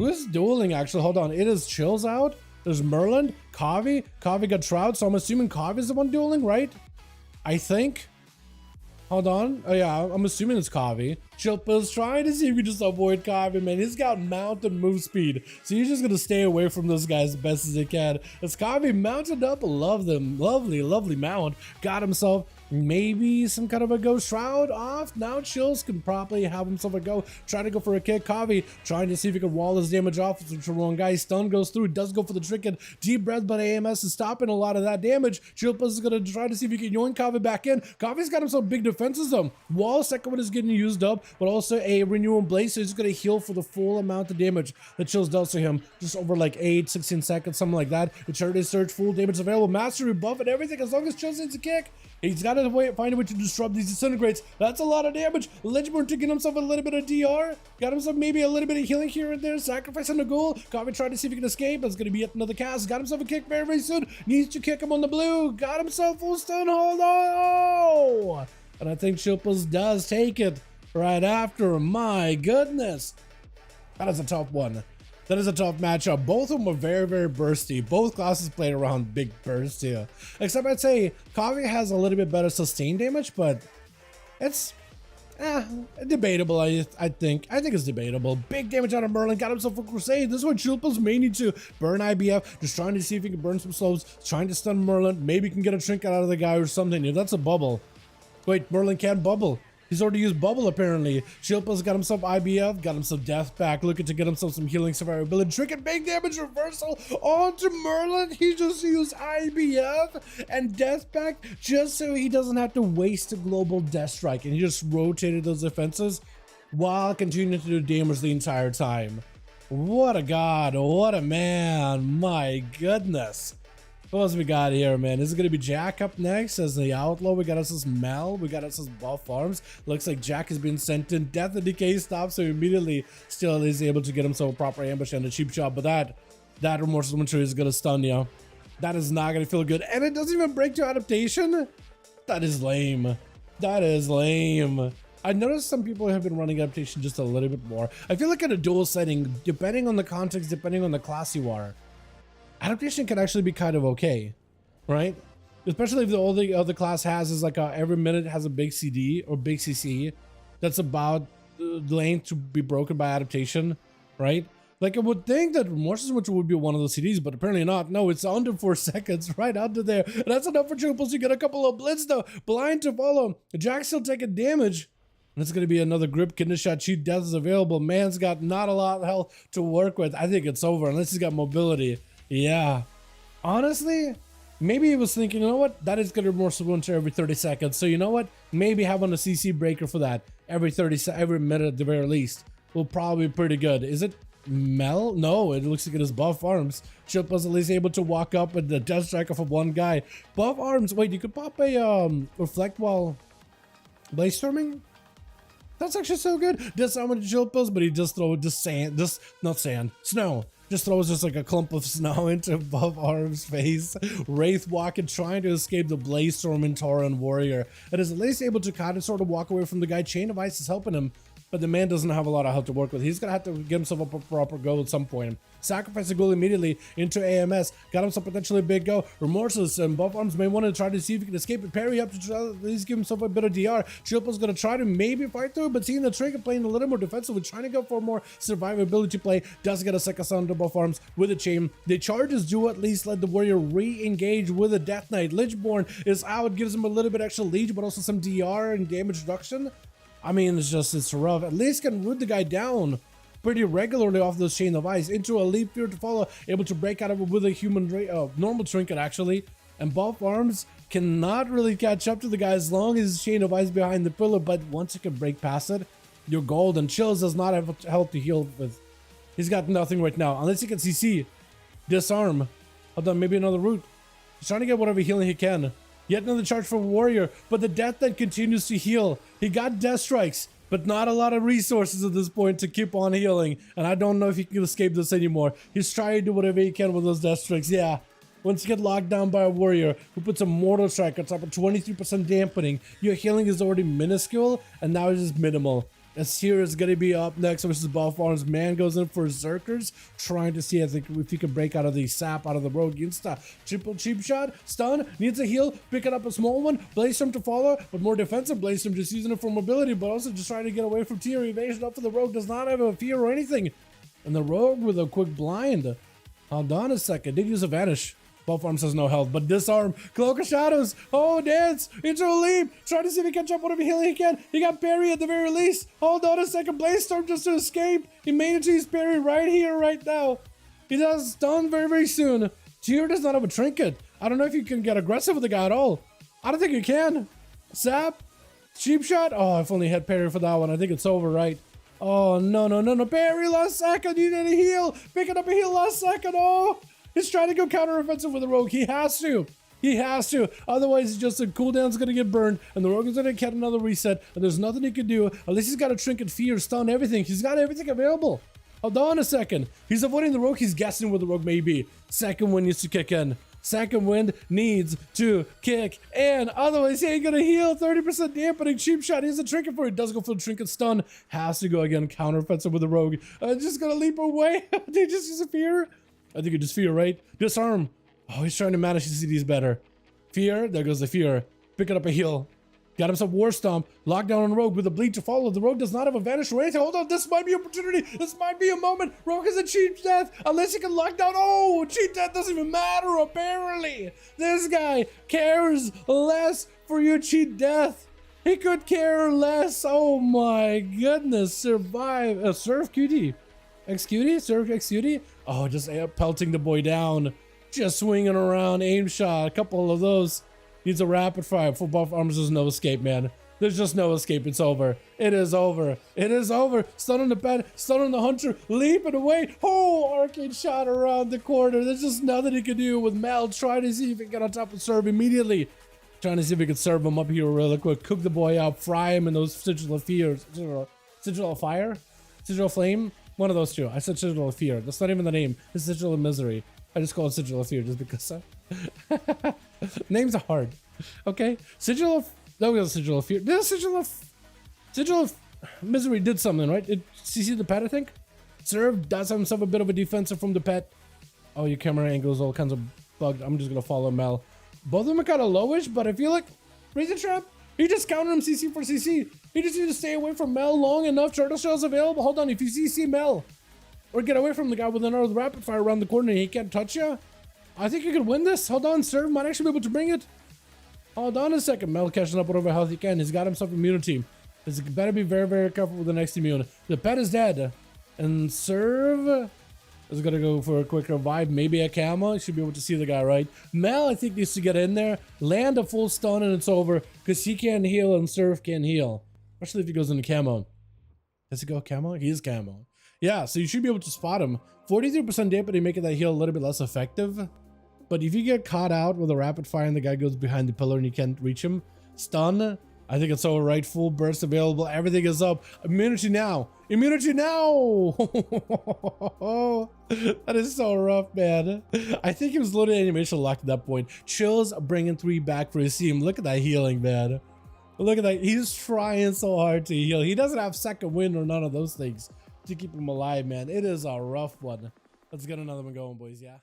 Who's dueling actually? Hold on. It is Chills out. There's Merlin, Kavi. Kavi got Shroud, so I'm assuming Kavi's the one dueling, right? I think. Hold on. Oh yeah, I'm assuming it's Kavi. Chilpa's trying to see if we just avoid Kavi, man. He's got mounted move speed, so he's just gonna stay away from those guys as best as he can. As Kavi mounted up, love them. Lovely, lovely mount. Got himself maybe some kind of a Ghost Shroud off. Now Chills can probably have himself a go. Try to go for a kick. Kavi trying to see if he can wall his damage off with the wrong guy. Stun goes through. Does go for the trinket. Deep breath, but AMS is stopping a lot of that damage. Chilpa is going to try to see if he can yoink Kavi back in. Kavi's got himself big defenses though. Wall second one is getting used up, but also a renewal blaze, so he's going to heal for the full amount of damage that Chills does to him. Just over like 16 seconds, something like that. The Charity Surge, full damage available. Mastery buff and everything as long as Chills needs a kick. He's got to find a way to disrupt these disintegrates. That's a lot of damage. Ledgeborn taking himself a little bit of DR. Got himself maybe a little bit of healing here and there. Sacrificing the goal. Kavi trying to see if he can escape. That's going to be yet another cast. Got himself a kick very, very soon. Needs to kick him on the blue. Got himself full stun. Hold on. And I think Chilpas does take it right after. My goodness. That is a tough one. That is a tough matchup. Both of them are very, very bursty. Both classes played around big bursts here. Except I'd say Kavi has a little bit better sustained damage, but it's debatable, I think. I think it's debatable. Big damage out of Merlin. Got himself a Crusade. This is what Chilpas may need to burn IBF. Just trying to see if he can burn some slows. Trying to stun Merlin. Maybe he can get a trinket out of the guy or something. Yeah, that's a bubble. Wait, Merlin can't bubble. He's already used bubble apparently. Chilpa's got himself IBF, got himself death back, looking to get himself some healing survivability. Trinket, big damage reversal onto Merlin. He just used IBF and death back just so he doesn't have to waste a global death strike. And he just rotated those defenses while continuing to do damage the entire time. What a god, what a man, my goodness. What else we got here, man? Is it going to be Jack up next as the Outlaw? We got us as Mel. We got us as Buff Arms. Looks like Jack has been sent in. Death and Decay stops, so immediately still is able to get himself a proper ambush and a cheap shot. But that Remorseless Winter is going to stun you. That is not going to feel good. And it doesn't even break to adaptation? That is lame. That is lame. I noticed some people have been running adaptation just a little bit more. I feel like in a dual setting, depending on the context, depending on the class you are, adaptation can actually be kind of okay, right? Especially if all the other class has is like every minute has a big CD or big CC that's about the length to be broken by adaptation, right? Like I would think that Remorseless Winter would be one of those CDs, but apparently not. No, it's under 4 seconds, right under there. And that's enough for Triples to get a couple of blitz though. Blind to follow. Jack's still taking damage. And it's going to be another grip, kidney shot, cheat death is available. Man's got not a lot of health to work with. I think it's over unless he's got mobility. Yeah, honestly, maybe he was thinking, you know what, that is going to Remorseless Winter every 30 seconds. So you know what, maybe having a CC breaker for that every minute at the very least will probably be pretty good. Is it Mel? No, it looks like it is Buff Arms. Chip was at least able to walk up with the death strike off of one guy. Buff Arms, wait, you could pop a reflect while blaze storming? That's actually so good. Does so many Chilpas, but he just throws snow. Just throws just like a clump of snow into Buff Arm's face. Wraith walking, trying to escape the Blaze Storm in Tauren Warrior. And is at least able to kind of sort of walk away from the guy. Chain of Ice is helping him, but the man doesn't have a lot of health to work with. He's gonna have to get himself a proper go at some point. Sacrifice a goal immediately into AMS. Got himself potentially a big go. Remorseless and Buff Arms may want to try to see if he can escape it. Parry up to try, at least give himself a bit of DR. Chilpa's gonna try to maybe fight through, but seeing the Trinket playing a little more defensively, trying to go for more survivability play. Does get a second sound to Buff Arms with a chain. The charges do at least let the warrior re-engage with a Death Knight. Lichborn is out, gives him a little bit extra leech, but also some DR and damage reduction. I mean, it's rough. At least can root the guy down pretty regularly off this Chain of Ice into a Leap Fear to follow, able to break out of it with a human normal trinket actually. And Buff Arms cannot really catch up to the guy as long as Chain of Ice behind the pillar, but once you can break past it, you're golden. Chills does not have health to heal with. He's got nothing right now, unless he can CC. Disarm. Hold on, maybe another route. He's trying to get whatever healing he can. Yet another charge for Warrior, but the Death Knight continues to heal. He got Death Strikes, but not a lot of resources at this point to keep on healing. And I don't know if he can escape this anymore. He's trying to do whatever he can with those Death Strikes. Yeah, once you get locked down by a Warrior who puts a Mortal Strike on top of 23% dampening, your healing is already minuscule, and now it's just minimal. Asir is gonna be up next versus Ball Farms. Man goes in for Zerkers, trying to see, I think, if he can break out of the sap out of the rogue insta. Triple cheap shot, stun, needs a heal, picking up a small one, Bladestorm to follow, but more defensive. Bladestorm just using it for mobility, but also just trying to get away from tier evasion up for the rogue. Does not have a fear or anything. And the rogue with a quick blind. Hold on a second, did use a vanish. Both arms has no health, but disarm. Cloak of Shadows. Oh, dance. Into a leap. Trying to see if he can jump whatever heal he can. He got parry at the very least. Hold on a second. Bladestorm just to escape. He made it to his parry right here, right now. He does stun very, very soon. Tyr does not have a trinket. I don't know if you can get aggressive with the guy at all. I don't think you can. Zap. Cheap shot. Oh, I've only had parry for that one. I think it's over, right? Oh, no, no, no, no. Parry last second. You need a heal. Picking up a heal last second. Oh. He's trying to go counter-offensive with the rogue. He has to. He has to. Otherwise, it's just the cooldown's going to get burned, and the rogue is going to get another reset, and there's nothing he can do. At least he's got a trinket, fear, stun, everything. He's got everything available. Hold on a second. He's avoiding the rogue. He's guessing where the rogue may be. Second wind needs to kick in. Second wind needs to kick in. Otherwise, he ain't going to heal. 30% dampening. Cheap shot. He has a trinket for it. Does go for the trinket stun. Has to go again. Counter-offensive with the rogue. Just going to leap away. Did he just use a fear? I think it just fear, right? Disarm. Oh, he's trying to manage his CDs better. Fear. There goes the fear. Picking up a heal. Got himself War Stomp. Lockdown on Rogue with a bleed to follow. The Rogue does not have a vanish or anything. Hold on. This might be an opportunity. This might be a moment. Rogue is a cheat death. Unless he can lock down. Oh, cheat death doesn't even matter, apparently. This guy cares less for your cheat death. He could care less. Oh my goodness. Survive. Surf QT. XQT? Surf XQT? Oh, just pelting the boy down. Just swinging around. Aim shot. A couple of those. Needs a rapid fire. For buff arms, there's no escape, man. There's just no escape. It's over. It is over. It is over. Stun on the bed. Stun on the hunter. Leaping away. Oh, arcade shot around the corner. There's just nothing he can do with Mel. Trying to see if he can get on top of Serve immediately. Trying to see if we can serve him up here really quick. Cook the boy up. Fry him in those sigil of fear. Sigil of fire? Sigil of flame? One of those two. I said Sigil of Fear. That's not even the name. It's Sigil of Misery. I just call it Sigil of Fear just because names are hard. Okay. Sigil of... That was Sigil of Fear. This Sigil of Misery did something, right? It CC the pet, I think? Serve does have himself a bit of a defensive from the pet. Oh, your camera angles all kinds of bugged. I'm just going to follow Mel. Both of them are kind of lowish, but I feel like... Razor Trap? He just countered him CC for CC. He just needs to stay away from Mel long enough. Turtle Shell's available. Hold on, if you CC Mel or get away from the guy with another rapid fire around the corner and he can't touch you, I think you could win this. Hold on, Serve might actually be able to bring it. Hold on a second. Mel catching up whatever health he can. He's got himself immunity. He's better be very, very careful with the next immune. The pet is dead. And Serve is going to go for a quick revive. Maybe a camo. You should be able to see the guy, right? Mel, I think, needs to get in there. Land a full stun and it's over. Because he can't heal and Serve can't heal. Especially if he goes into camo. Does he go camo? He is camo. Yeah, so you should be able to spot him. 43% dampening, making that heal a little bit less effective. But if you get caught out with a rapid fire and the guy goes behind the pillar and you can't reach him, stun, I think it's over, right? Full burst available. Everything is up. Immunity now. Immunity now. That is so rough, man. I think he was loaded animation locked at that point. Chills bringing 3 back for his team. Look at that healing, man. Look at that. He's trying so hard to heal. He doesn't have second wind or none of those things to keep him alive, man. It is a rough one. Let's get another one going, boys. Yeah.